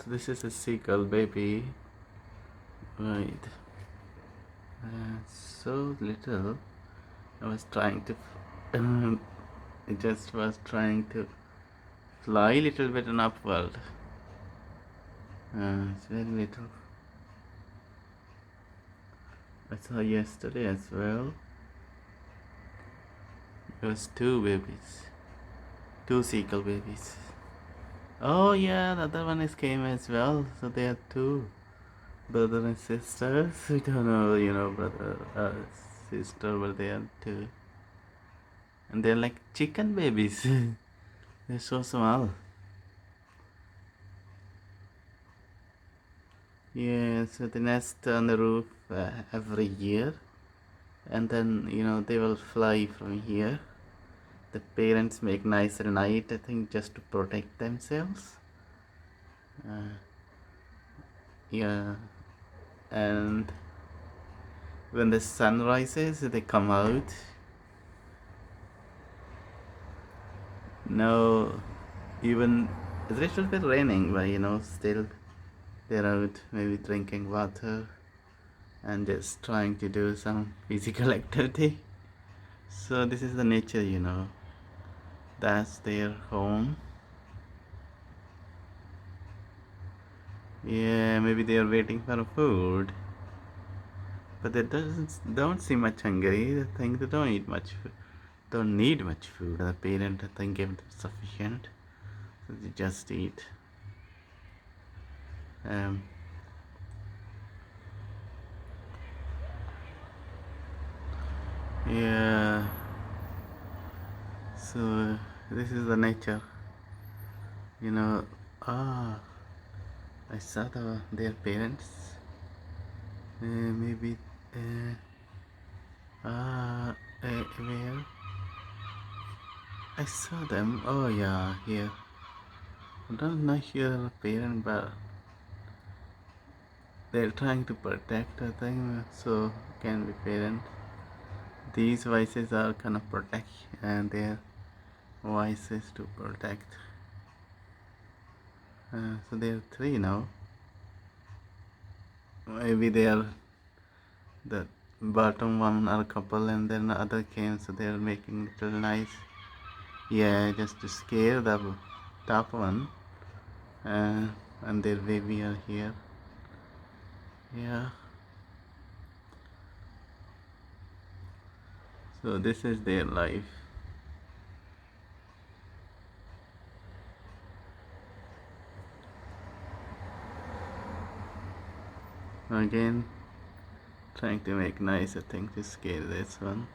So this is a seagull baby. Right. So little. I was trying to. I just was trying to fly a little bit on upward. It's very little. I saw yesterday as well. There was two babies. Two seagull babies. Oh yeah, the other one is came as well. So they are two brother and sisters. We don't know, brother, sister, but they are two. And they're like chicken babies. They're so small. Yeah, so they nest on the roof every year, and then they will fly from here. The parents make nicer night, I think, just to protect themselves. Yeah, and when the sun rises, they come out. Now, even it's a little bit raining, but still they're out, maybe drinking water and just trying to do some physical activity. So this is the nature. That's their home. Yeah, maybe they are waiting for food, but they don't seem much hungry. They think they don't eat much food, don't need much food. The parent, I think, give them sufficient, so they just eat. Um, yeah. So this is the nature. You know. Ah, I saw their parents. Maybe. Where? I saw them. Oh yeah, here. I don't know here parent, but they're trying to protect, I think, so can be parent. These voices are kind of protect, and their voices to protect. So there are three now. Maybe they are the bottom one are couple, and then the other came, so they are making little nice. Yeah, just to scare the top one, and their baby are here. Yeah. So this is their life. Again, trying to make nice, I think, to scare this one.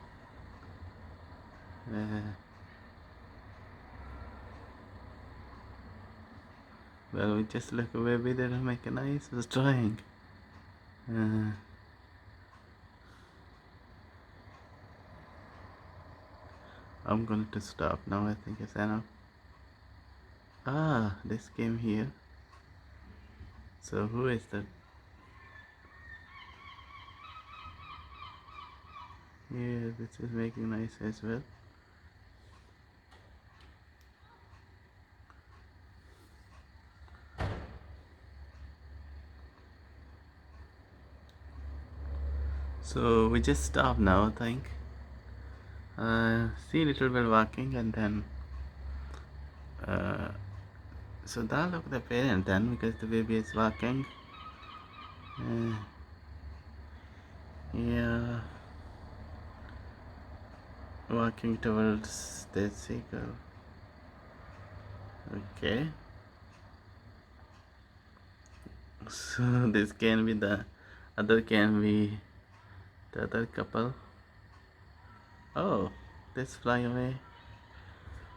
Well, we just look away, we didn't make a nice, was trying. I'm going to stop now, I think it's enough. Ah, this came here. So who is that? Yeah, this is making nice as well. So we just stop now, I think. See a little bit walking, and then so that look the parent then, because the baby is walking. Yeah, walking towards the seagull. Okay, so this can be the other, can be the other couple. Oh, let's fly away.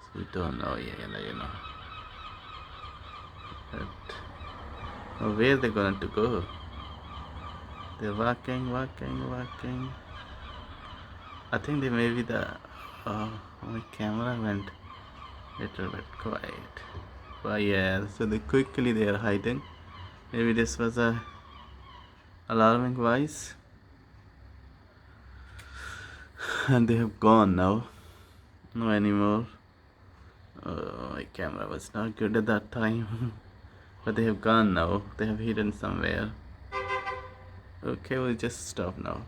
So we don't know yet. But where they going to go? They're walking. I think they maybe my camera went little bit quiet. But yeah, so they are hiding. Maybe this was a alarming voice, and they have gone now. No anymore. My camera was not good at that time. But they have gone now. They have hidden somewhere. Okay, we'll just stop now.